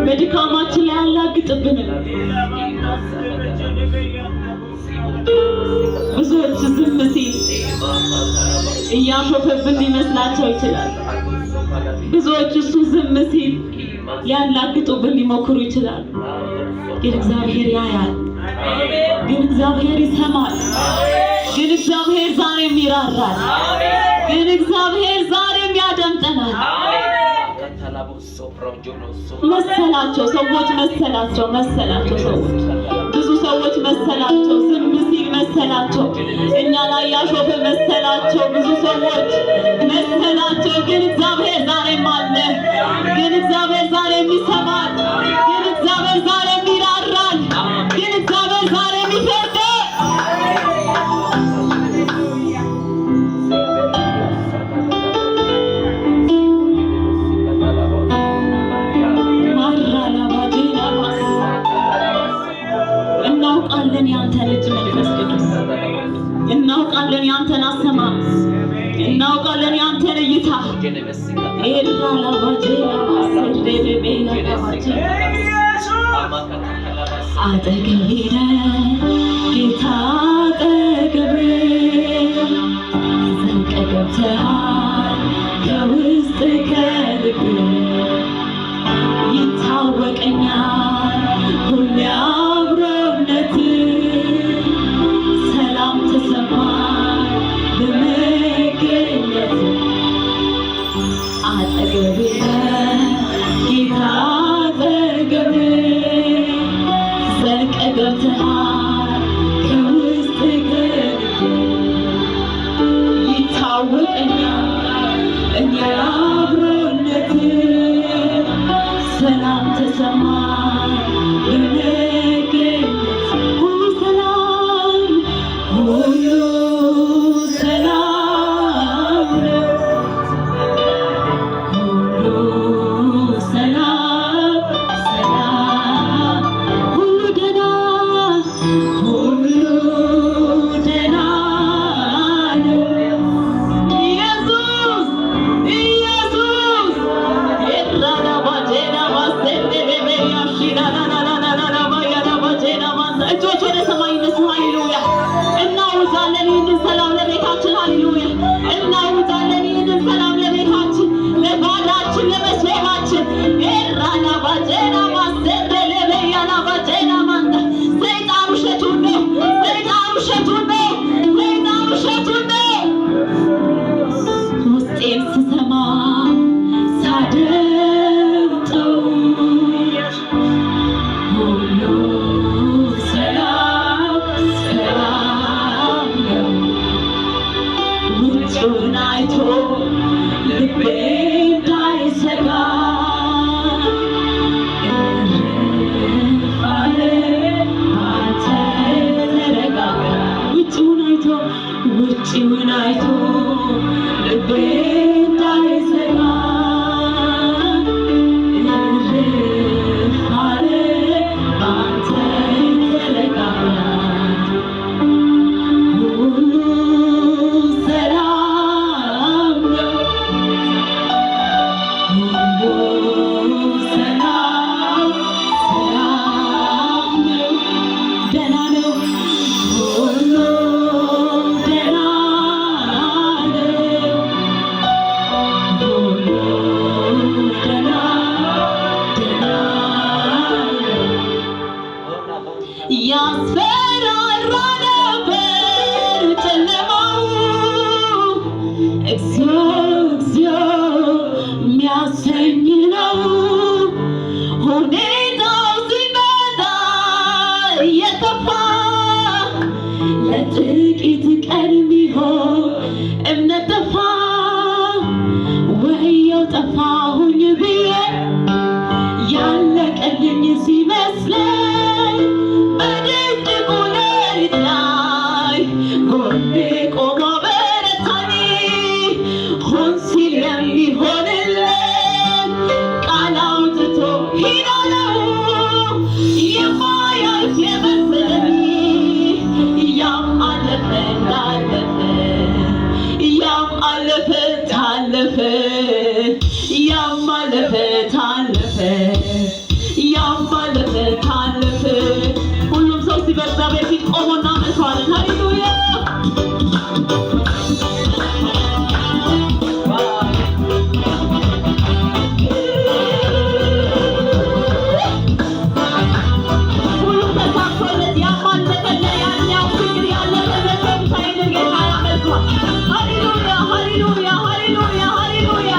በድካማችን ላይ ያላግጥብን። ብዙዎች ዝም ሲል እያሾፈብን ሊመስላቸው ይችላል። ብዙዎች እሱ ዝም ሲል ሊያላግጡብን ሊሞክሩ ይችላሉ። ግን እግዚአብሔር ያያል። ግን እግዚአብሔር ይሰማል። ግን እግዚአብሔር ዛሬም ይራራል። ግን እግዚአብሔር ዛሬም ያደምጠናል። መሰላቸው ሰዎች ሰዎች ብዙ ሰዎች መሰላቸው ዝም ሲል መሰላቸው እኛ ላይ ያሾፈ መሰላቸው ብዙ ሰዎች መሰላቸው። ግን እግዚአብሔር ዛሬም አለ። ግን እግዚአብሔር ዛሬም ይሰማል። ግን እግዚአብሔር ዛሬም ይራራል። ግን እግዚአብሔር ዛሬም ይፈርዳል። እናውቃለን ያንተን እጅ መንፈስ ቅዱስ፣ እናውቃለን ያንተን አሰማም፣ እናውቃለን ያንተን እይታ። አጠገቤ ጌታ አጠገቤ ዘልቀህ ገብተሃል ከውስጥ ከልቤ ይታወቀኛል ሁሌ አብሮነት ሰላም ተሰማኝ በመገኘት አጠገቤ ጌታ አጠገቤ ሰላም ተሰማኝ በመገኘት ሁሉ ሰላም ሁሉ ሰላም ነው ሁሉ ሰላም ሰላም ሁሉ ደህና ሁሉ ደህና ነው ኢየሱስ ኢየሱስ ኤራና ባጄና ማሰንደ በበያ ሺዳና ናናናና ባያና ባጄና ማንታ እጆች ወደ ሰማይ ይነሱ ሃሌሉያ እናውዛለን ይህንን ሰላም ለቤታችን ሃሌሉያ እናውዛለን ይህንን ሰላም ለቤታችን ለጓዳችን ለመስሪያችን ኤራና ባጄና ማሰንደ ለበያና ባጄና ማንታ ሰይጣን ውሸቱን ነው ሰይጣን ውሸቱን ነው ሰይጣን ውሸቱን ነው ውስጤን ስሰማ ሳደምጠው ሁሉ ሰላም ሰላም ነው ውጩን አይቶ ልቤ እንዳይሰጋ እርፍ አለ አንተ ተረጋጋ ውጭውን አይቶ ልቤ እንዳይሰጋ እርፍ አለ አንተ ተረጋጋ ሁሉ ሰላም ነው ሁሉ ሰላም ሰላም ነው ደህና ነው ሁሉ ደህና ነው ሁሉ ደህና ደህና ነው ያስፈራራ ነበር ጨለማው እግዚኦ እግዚኦ የሚያሰኝ ነው ሁኔታው ሲመጣ እየጠፋ ለጥቂት ቀን ቢሆን እምነት ጠፋ ወህየው ጠፋሁኝ ብዬ ያለቀልኝ ሲመስለኝ በድቅድቁ ሌሊት ላይ ጎኔ ቆሞ በረታኝ ሁን ሲል የሚሆንልን ቃል አውጥቶ ሂድ አለው የማያልፍ የመሰለኝ ያም አለፈ እንዳለፈ ያም አለፈ ታለፈ ያም አለፈ ታለፈ ያም አለፈ ታለፈ ሁሉም ሰው በእግዚአብሔር ፊት ቆሞ እናመልከዋለን ሃሌሉያ ሁሉም ተሳክቶለት ያማለፈለ ያኛው ችግር ያለበት ሳይድር ጌታ ያመልከዋል ሃሌሉያ ሃሌሉያ ሃሌሉያ ሃሌሉያ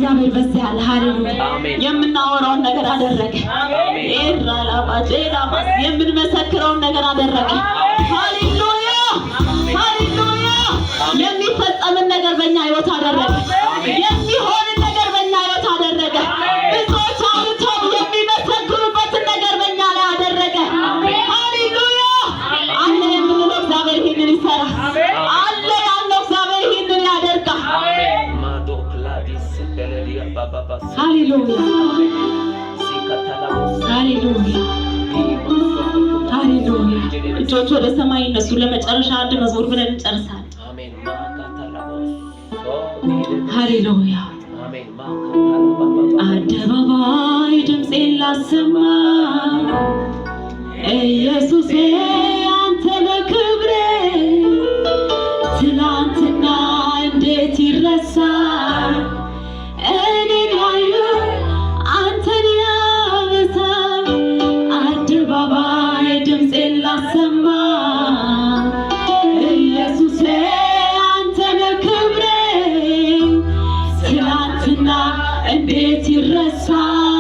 እግዚአብሔር በዚህ ያለ ሃሌሉያ የምናወራውን ነገር አደረገ። ኤራላባጄላባስ የምንመሰክረውን ነገር አደረገ። ሃሌሉያ ሃሌሉያ የሚፈጸምን ነገር በእኛ ሕይወት አደረገ። የሚሆንን ነገር በእኛ ሕይወት አደረገ። ብዙዎች አውርተው የሚመሰክሩበትን ነገር በእኛ ላይ አደረገ። ሃሌሉያ አለ የምንለው እግዚአብሔር ይህንን ይሰራል። አለ ያለው እግዚአብሔር ይህንን ያደርጋል። ሃሌሉያ ሃሌሉያ ሃሌሉያ። እጆች ወደ ሰማይ እነሱ ለመጨረሻ አንድ መዝሙር ብለን እንጨርሳለን። ሃሌሉያ አደባባይ ድምፄን ላሰማ ኢየሱሴ አንተ ነህ ክብሬ ትናንትና እንዴት ይረሳል እኔን ያዩ አንተን ያነሳል አደባባይ ድምፄን ላሰማ ኢየሱሴ አንተ ነህ ክብሬ ትናንትና እንዴት ይረሳል